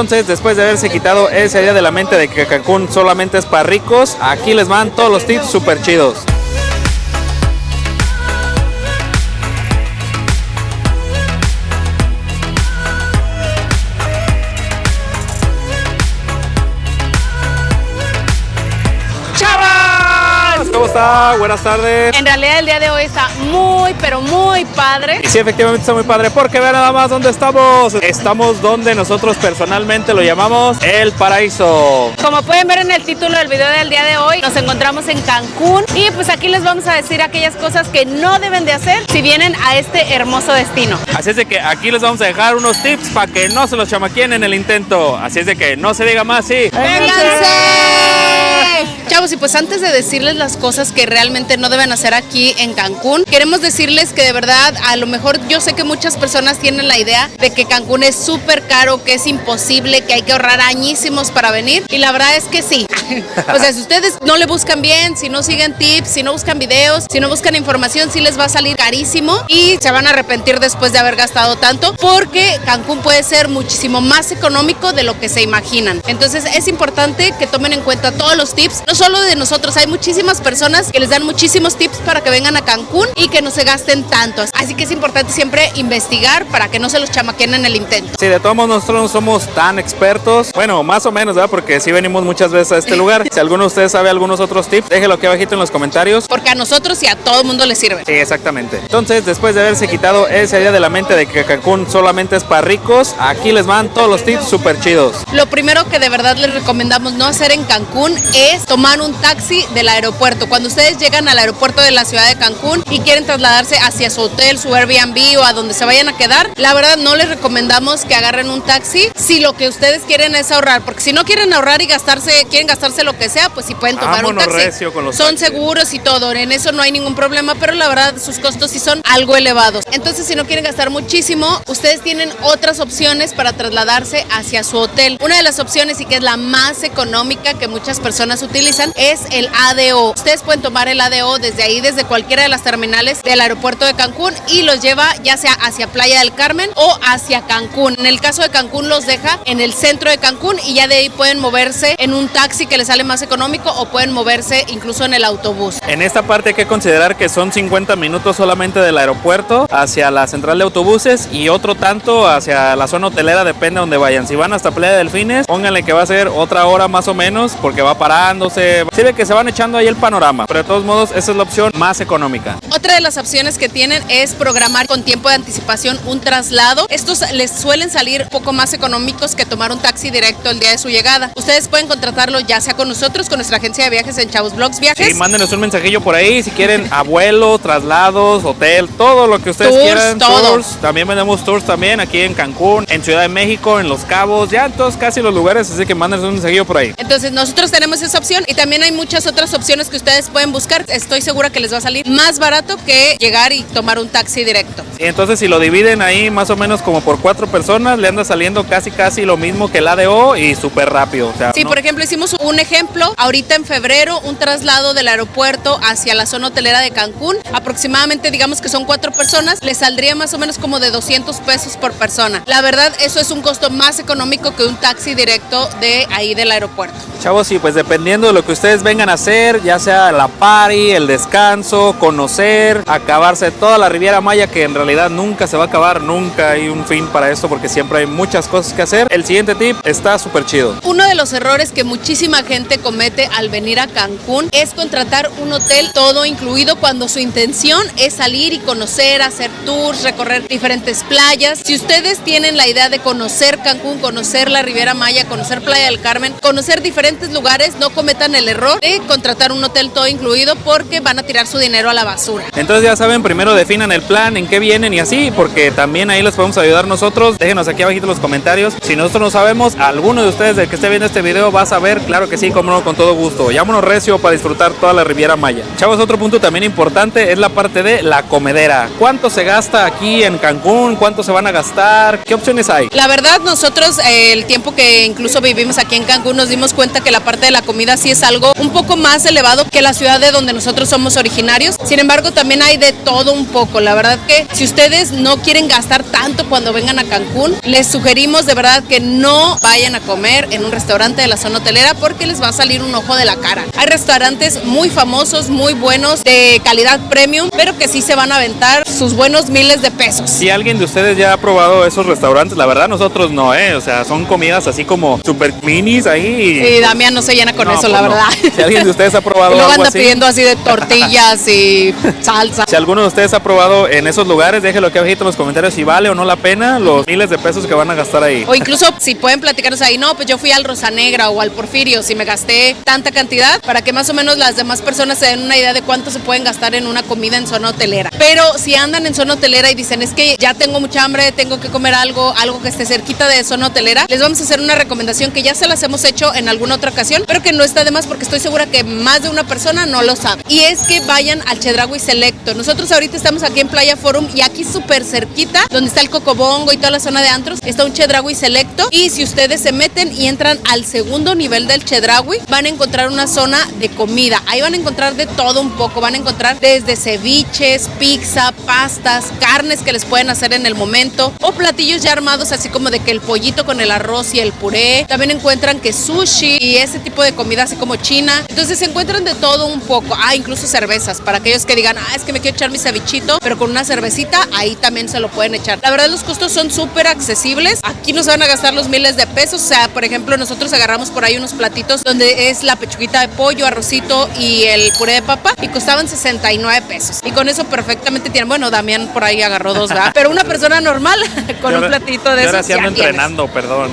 Entonces, después de haberse quitado esa idea de la mente de que Cancún solamente es para ricos, aquí les van todos los tips súper chidos. ¿Cómo está? Buenas tardes. En realidad el día de hoy está muy, pero muy padre. Y sí, efectivamente está muy padre porque vean nada más dónde estamos. Estamos donde nosotros personalmente lo llamamos El Paraíso. Como pueden ver en el título del video del día de hoy, nos encontramos en Cancún y pues aquí les vamos a decir aquellas cosas que no deben de hacer si vienen a este hermoso destino. Así es de que aquí les vamos a dejar unos tips para que no se los chamaqueen en el intento. Así es de que no se diga más, sí. ¡Vénganse! Chavos, y pues antes de decirles las cosas que realmente no deben hacer aquí en Cancún, queremos decirles que de verdad, a lo mejor yo sé que muchas personas tienen la idea de que Cancún es súper caro, que es imposible, que hay que ahorrar añísimos para venir, y la verdad es que sí. O sea, si ustedes no le buscan bien, si no siguen tips, si no buscan videos, si no buscan información, sí les va a salir carísimo y se van a arrepentir después de haber gastado tanto, porque Cancún puede ser muchísimo más económico de lo que se imaginan. Entonces es importante que tomen en cuenta todos los tips, no solo de nosotros, hay muchísimas personas que les dan muchísimos tips para que vengan a Cancún y que no se gasten tantos. Así que es importante siempre investigar para que no se los chamaqueen en el intento. Sí, de todos modos nosotros no somos tan expertos. Bueno, más o menos, ¿verdad? Porque sí venimos muchas veces a este lugar. Si alguno de ustedes sabe algunos otros tips, déjenlo aquí abajito en los comentarios. Porque a nosotros y a todo el mundo les sirve. Sí, exactamente. Entonces, después de haberse quitado esa idea de la mente de que Cancún solamente es para ricos, aquí les van todos los tips súper chidos. Lo primero que de verdad les recomendamos no hacer en Cancún es tomar un taxi del aeropuerto. Cuando ustedes llegan al aeropuerto de la ciudad de Cancún y quieren trasladarse hacia su hotel, su Airbnb o a donde se vayan a quedar, la verdad no les recomendamos que agarren un taxi si lo que ustedes quieren es ahorrar, porque si no quieren ahorrar y quieren gastarse lo que sea, pues sí pueden tomar un taxi. Recio con los son taxis. seguros y todo, en eso no hay ningún problema, pero la verdad sus costos sí son algo elevados. Entonces, si no quieren gastar muchísimo, ustedes tienen otras opciones para trasladarse hacia su hotel. Una de las opciones, y que es la más económica que muchas personas utilizan, es el ADO. Ustedes pueden tomar el ADO desde ahí, desde cualquiera de las terminales del aeropuerto de Cancún, y los lleva ya sea hacia Playa del Carmen o hacia Cancún. En el caso de Cancún los deja en el centro de Cancún y ya de ahí pueden moverse en un taxi que les sale más económico o pueden moverse incluso en el autobús. En esta parte hay que considerar que son 50 minutos solamente del aeropuerto hacia la central de autobuses y otro tanto hacia la zona hotelera, depende de donde vayan. Si van hasta Playa Delfines, pónganle que va a ser otra hora más o menos, porque va parándose. Sirve que se van echando ahí el panorama, pero de todos modos esa es la opción más económica. Otra de las opciones que tienen es programar con tiempo de anticipación un traslado. Estos les suelen salir un poco más económicos que tomar un taxi directo el día de su llegada. Ustedes pueden contratarlo ya sea con nosotros, con nuestra agencia de viajes en Chavos Vlogs Viajes. Sí, mándenos un mensajillo por ahí si quieren abuelo, traslados, hotel, todo lo que ustedes quieran. Tours. También vendemos tours también aquí en Cancún, en Ciudad de México, en Los Cabos, ya en todos casi los lugares, así que mándenos un mensajillo por ahí. Entonces nosotros tenemos esa opción y también hay muchas otras opciones que ustedes pueden buscar. Estoy segura que les va a salir más barato que llegar y tomar un taxi directo. Sí, entonces si lo dividen ahí más o menos como por 4 personas, le anda saliendo casi lo mismo que el ADO y súper rápido. O sea, sí, ¿no? Por ejemplo, hicimos un ejemplo ahorita en febrero, un traslado del aeropuerto hacia la zona hotelera de Cancún. Aproximadamente, digamos que son 4 personas, les saldría más o menos como de 200 pesos por persona. La verdad, eso es un costo más económico que un taxi directo de ahí del aeropuerto. Chavos, sí, pues dependiendo de lo que ustedes vengan a hacer, ya sea la party, el descanso, conocer, acabarse toda la Riviera Maya, que en realidad nunca se va a acabar, nunca hay un fin para esto porque siempre hay muchas cosas que hacer. El siguiente tip está súper chido. Uno de los errores que muchísima gente comete al venir a Cancún es contratar un hotel todo incluido cuando su intención es salir y conocer, hacer tours, recorrer diferentes playas. Si ustedes tienen la idea de conocer Cancún, conocer la Riviera Maya, conocer Playa del Carmen, conocer diferentes lugares, no cometan el error de contratar un hotel todo incluido porque van a tirar su dinero a la basura. Entonces ya saben, primero definan el plan, en qué vienen y así, porque también ahí les podemos ayudar nosotros. Déjenos aquí abajito en los comentarios. Si nosotros no sabemos, alguno de ustedes del que esté viendo este video va a saber, claro que sí, cómo no, con todo gusto. Llámonos recio para disfrutar toda la Riviera Maya. Chavos, otro punto también importante es la parte de la comedera. ¿Cuánto se gasta aquí en Cancún? ¿Cuánto se van a gastar? ¿Qué opciones hay? La verdad, nosotros el tiempo que incluso vivimos aquí en Cancún nos dimos cuenta que la parte de la comida sí es es algo un poco más elevado que la ciudad de donde nosotros somos originarios. Sin embargo, también hay de todo un poco. La verdad que si ustedes no quieren gastar tanto cuando vengan a Cancún, les sugerimos de verdad que no vayan a comer en un restaurante de la zona hotelera porque les va a salir un ojo de la cara. Hay restaurantes muy famosos, muy buenos, de calidad premium, pero que sí se van a aventar sus buenos miles de pesos. Si alguien de ustedes ya ha probado esos restaurantes, la verdad nosotros no, o sea, son comidas así como super minis ahí. Y Damián no se llena con eso, pues la no. verdad. Si alguien de ustedes ha probado Luego algo anda así, pidiendo así de tortillas y salsa. si alguno de ustedes ha probado en esos lugares, déjenlo aquí abajito en los comentarios si vale o no la pena los miles de pesos que van a gastar ahí. O incluso si pueden platicarnos ahí, no, pues yo fui al Rosa Negra o al Porfirio, si me gasté tanta cantidad, para que más o menos las demás personas se den una idea de cuánto se pueden gastar en una comida en zona hotelera. Pero si andan en zona hotelera y dicen, es que ya tengo mucha hambre, tengo que comer algo que esté cerquita de zona hotelera, les vamos a hacer una recomendación que ya se las hemos hecho en alguna otra ocasión, pero que no está de más porque estoy segura que más de una persona no lo sabe. Y es que vayan al Chedraui Selecto. Nosotros ahorita estamos aquí en Playa Forum y aquí súper cerquita, donde está el Cocobongo y toda la zona de antros, está un Chedraui Selecto. Y si ustedes se meten y entran al segundo nivel del Chedraui, van a encontrar una zona de comida. Ahí van a encontrar de todo un poco. Van a encontrar desde ceviches, pizza, pastas, carnes que les pueden hacer en el momento, o platillos ya armados, así como de que el pollito con el arroz y el puré. También encuentran que sushi y ese tipo de comida así como china. Entonces se encuentran de todo un poco. Incluso cervezas, para aquellos que digan, es que me quiero echar mi cevichito, pero con una cervecita, ahí también se lo pueden echar. La verdad, los costos son súper accesibles. Aquí no se van a gastar los miles de pesos. O sea, por ejemplo, nosotros agarramos por ahí unos platitos donde es la pechuguita de pollo, arrocito y el puré de papa, y costaban 69 pesos. Y con eso perfectamente tienen, bueno, Damián por ahí agarró dos, ¿verdad? Pero una persona normal con un platito de esos. Ahora sí ando entrenando, perdón.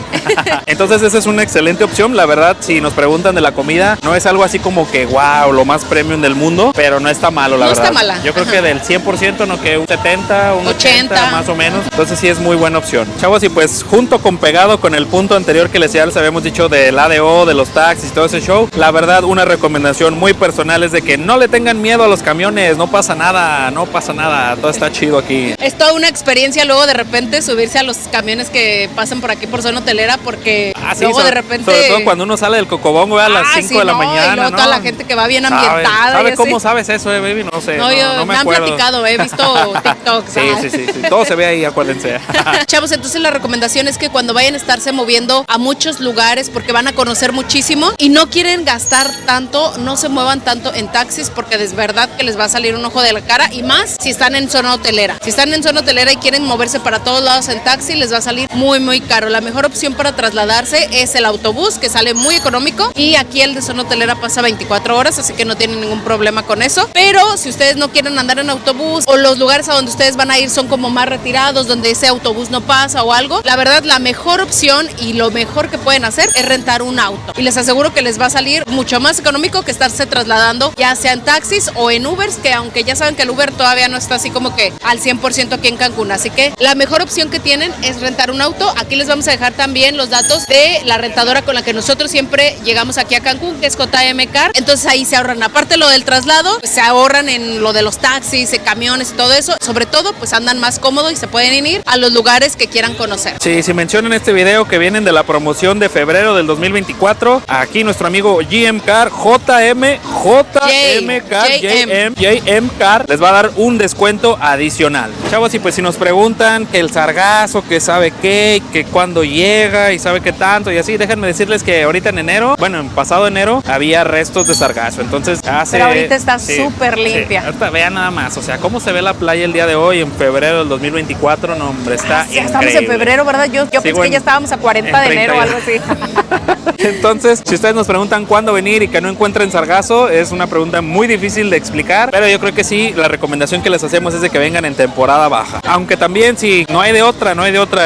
Entonces esa es una excelente opción. La verdad, si nos preguntan de la comida, no es algo así como que wow, lo más premium del mundo, pero no está malo, la verdad. No está mala. Yo creo que del 100%, no, que un 70, un 80 más o menos. Entonces sí es muy buena opción. Chavos, y pues junto con pegado con el punto anterior que ya les habíamos dicho del ADO, de los taxis y todo ese show, la verdad, una recomendación muy personal es de que no le tengan miedo a los camiones. No pasa nada, no pasa nada. Todo está chido aquí. Es toda una experiencia luego de repente subirse a los camiones que pasan por aquí por zona hotelera, porque sí, luego de repente... Sobre todo cuando uno sale del Cocobongo a las 5 de la mañana, y luego ¿no? toda la gente que va bien ambientada. ¿Sabe cómo sabes eso, baby? No sé, no me han acuerdo. platicado, he visto TikToks. Sí, todo se ve ahí, acuérdense. Chavos, entonces la recomendación es que cuando vayan a estarse moviendo a muchos lugares, porque van a conocer muchísimo y no quieren gastar tanto, no se muevan tanto en taxis, porque es verdad que les va a salir un ojo de la cara, y más si están en zona hotelera. Si están en zona hotelera y quieren moverse para todos lados en taxi, les va a salir muy, muy caro. La mejor opción para trasladarse es el autobús, que sale muy económico, y aquí el de zona hotelera pasa 24 horas, así que no tienen ningún problema con eso. Pero si ustedes no quieren andar en autobús, o los lugares a donde ustedes van a ir son como más retirados, donde ese autobús no pasa o algo, la verdad, la mejor opción y lo mejor que pueden hacer es rentar un auto. Y les aseguro que les va a salir mucho más económico que estarse trasladando, ya sea en taxis o en Ubers, que aunque ya saben que el Uber todavía no está así como que al 100% aquí en Cancún. Así que la mejor opción que tienen es rentar un auto. Aquí les vamos a dejar también los datos de la rentadora con la que nosotros siempre llegamos aquí a Cancún, que es JM Car. Entonces ahí se ahorran, aparte lo del traslado, pues se ahorran en lo de los taxis, camiones y todo eso. Sobre todo, pues andan más cómodos y se pueden ir a los lugares que quieran conocer. Sí, si mencionan este video que vienen de la promoción de febrero del 2024, aquí nuestro amigo JM Car, JM Car, les va a dar un descuento adicional. Chavos, y pues si nos preguntan que el sargazo, que sabe qué, que cuándo llega y sabe qué tanto y así, déjenme decirles que ahorita en enero, bueno, en pasado enero, había restos de sargazo. Entonces pero ahorita está súper limpia. Ahorita vean nada más, o sea, cómo se ve la playa el día de hoy en febrero del 2024, no, hombre, está increíble. Estamos en febrero, ¿verdad? Yo pensé que ya estábamos a 40 de enero o algo así. Entonces, si ustedes nos preguntan cuándo venir y que no encuentren sargazo, es una pregunta muy difícil de explicar, pero yo creo que sí, la recomendación que les hacemos es de que vengan en temporada baja. Aunque también si no hay de otra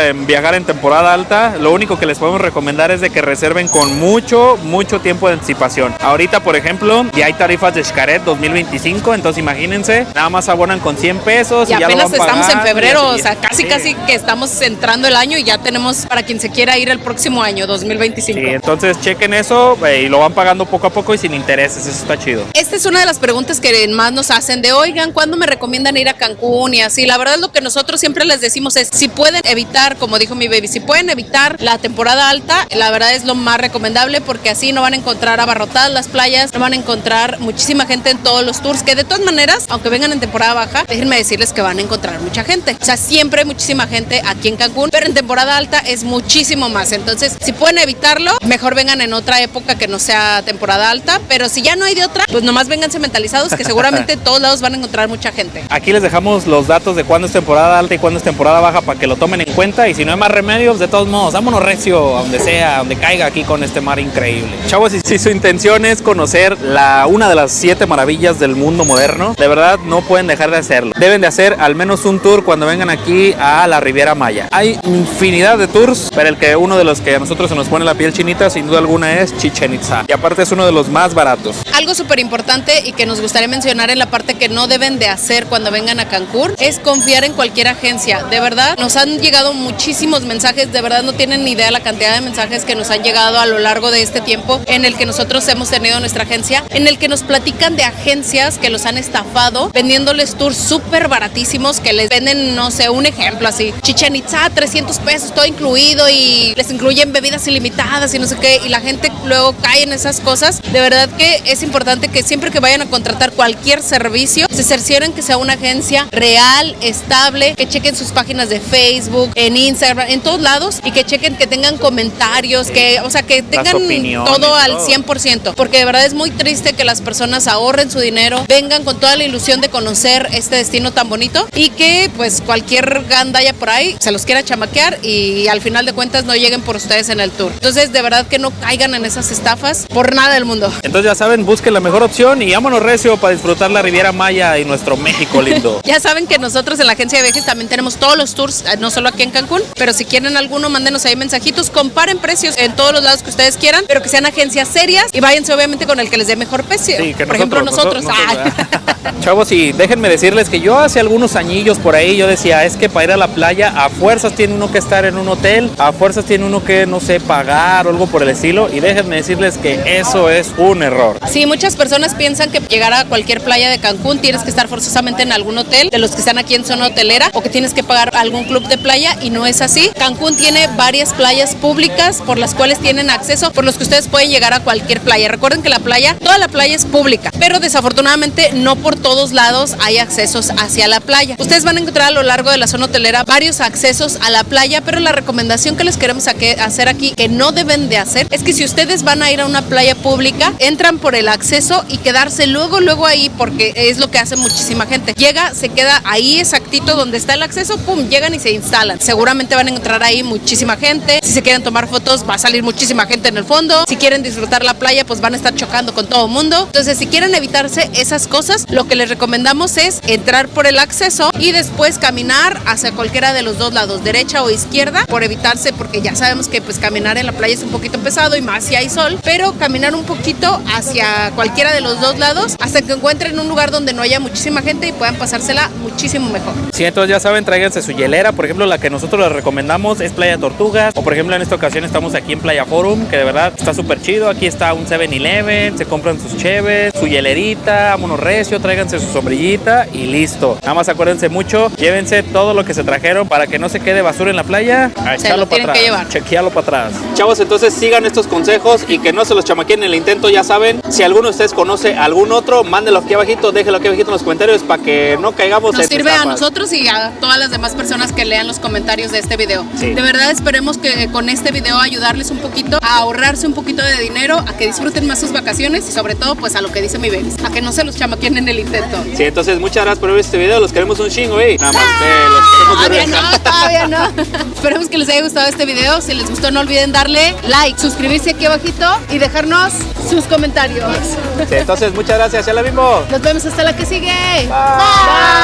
en viajar en temporada alta, lo único que les podemos recomendar es de que reserven con mucho tiempo de anticipación. Ahorita, por ejemplo, ya hay tarifas de Xcaret 2025, entonces imagínense, nada más abonan con 100 pesos y ya apenas lo van estamos en febrero, o sea, casi que estamos entrando el año y ya tenemos para quien se quiera ir el próximo año, 2025. Sí, Entonces chequen eso y lo van pagando poco a poco y sin intereses, eso está chido. Esta es una de las preguntas que más nos hacen de, oigan, ¿cuándo me recomiendan ir a Cancún y así? La verdad lo que nosotros siempre les decimos es, si pueden evitar, como dijo mi baby, si pueden evitar la temporada alta, la verdad es lo más recomendable porque así no van a encontrar abarrotadas las playas, no van a encontrar muchísima gente en todos los tours, que de todas maneras, aunque vengan en temporada baja, déjenme decirles que van a encontrar mucha gente. O sea, siempre hay muchísima gente aquí en Cancún, pero en temporada alta es muchísimo más. Entonces, si pueden evitarlo, mejor vengan en otra época que no sea temporada alta, pero si ya no hay de otra, pues nomás vénganse mentalizados que seguramente en todos lados van a encontrar mucha gente. Aquí les dejamos los datos de cuándo es temporada alta y cuándo es temporada baja para que lo tomen en cuenta, y si no hay más remedios, de todos modos, vámonos recio, a donde sea, a donde caiga aquí con este mar increíble. Chavos, si su intención es conocer una de las 7 maravillas del mundo moderno, de verdad no pueden dejar de hacerlo. Deben de hacer al menos un tour cuando vengan aquí a la Riviera Maya. Hay infinidad de tours, pero uno de los que a nosotros se nos pone la piel chinita sin duda alguna es Chichén Itzá, y aparte es uno de los más baratos. Algo súper importante y que nos gustaría mencionar en la parte que no deben de hacer cuando vengan a Cancún es confiar en cualquier agencia. De verdad, nos han llegado muchísimos mensajes, de verdad no tienen ni idea la cantidad de mensajes que nos han llegado a lo largo de este tiempo en el que nosotros hemos tenido nuestra agencia, en el que nos platican de agencias que los han estafado vendiéndoles tours súper baratísimos, que les venden, no sé, un ejemplo así, Chichén Itzá, 300 pesos, todo incluido, y les incluyen bebidas ilimitadas y no sé qué, y la gente luego cae en esas cosas. De verdad que es importante que siempre que vayan a contratar cualquier servicio, se cercioren que sea una agencia real, estable, que chequen sus páginas de Facebook, en Instagram, en todos lados, y que chequen que tengan comentarios, que, o sea, que tengan todo al 100%, porque de verdad es muy triste que las personas ahorren su dinero, vengan con toda la ilusión de conocer este destino tan bonito, y que pues cualquier gandalla por ahí se los quiera chamaquear y al final de cuentas no lleguen por ustedes en el tour. Entonces, de verdad que no caigan en esas estafas por nada del mundo. Entonces ya saben, busquen la mejor opción y vámonos recio para disfrutar la Riviera Maya y nuestro México lindo. Ya saben que nosotros en la agencia de viajes también tenemos todos los tours, no solo aquí en Cancún, pero si quieren alguno, mándenos ahí mensajitos, comparen precios en todos los lados que ustedes quieran, pero que sean agencias serias y váyanse obviamente con el que les dé mejor precio. Sí, que por ejemplo nosotros. Chavos, y déjenme decirles que yo hace algunos añillos por ahí yo decía, es que para ir a la playa a fuerzas tiene uno que estar en un hotel, a fuerzas tiene uno que, no sé, pagar o algo por el estilo, y déjenme decirles que eso es un error. Sí, muchas personas piensan que llegar a cualquier playa de Cancún tienes que estar forzosamente en algún hotel de los que están aquí en zona hotelera, o que tienes que pagar algún club de playa, y no es así. Cancún tiene varias playas públicas por las cuales tienen acceso, por los que ustedes pueden llegar a cualquier playa. Recuerden que toda la playa es pública, pero desafortunadamente no por todos lados hay accesos hacia la playa. Ustedes van a encontrar a lo largo de la zona hotelera varios accesos a la playa, pero la recomendación que les queremos hacer aquí, que no deben de hacer, es que si ustedes van a ir a una playa pública, entran por el acceso y quedarse luego ahí, porque es lo que hace muchísima gente. Llega, se queda ahí exactito donde está el acceso, pum, llegan y se instalan. Seguramente van a encontrar ahí muchísima gente. Si se quieren tomar fotos, va a salir muchísima gente en el fondo. Si quieren disfrutar la playa, pues van a estar chocando con todo el mundo. Entonces, si quieren evitarse esas cosas, lo que les recomendamos es entrar por el acceso y después caminar hacia cualquiera de los dos lados, derecha o izquierda, por evitarse, porque ya sabemos que pues caminar en la playa es un poquito pesado y más si hay sol, pero caminar un poquito hacia cualquiera de los dos lados hasta que encuentren un lugar donde no haya muchísima gente y puedan pasársela muchísimo mejor. Sí, entonces ya saben, tráiganse su hielera. Por ejemplo, la que nosotros les recomendamos es Playa Tortugas, o por ejemplo en esta ocasión estamos aquí en Playa Forum, que de verdad está súper chido. Aquí está un 7-Eleven, se compran sus cheves, su hielerita, vámonos recio, tráiganse su sombrillita y listo. Nada más acuérdense mucho, llévense todo lo que se trajeron para que no se quede basura en la playa. A echarlo para atrás, chequearlo para atrás. Chavos, entonces sigan estos consejos y que no se los chamaqueen en el intento. Ya saben, si alguno de ustedes conoce algún otro, mándenlo aquí abajito, déjenlo aquí abajito en los comentarios para que no caigamos en Nos sirve estafas. A nosotros y a todas las demás personas que lean los comentarios de este video. Sí. De verdad esperemos que con este video ayudarles un poquito a ahorrarse un poquito de dinero, a que disfruten más sus vacaciones y sobre todo pues a lo que dice mi baby, a que no se los chamaqueen en el intento. Sí, entonces muchas gracias por ver este video, los queremos un chingo, nada más los queremos Todavía no. Esperemos que les haya gustado este video. Si les gustó, no olviden darle like, suscribirse aquí abajito y dejarnos sus comentarios. Sí, entonces muchas gracias, ya la vimos. Nos vemos hasta la que sigue. Bye.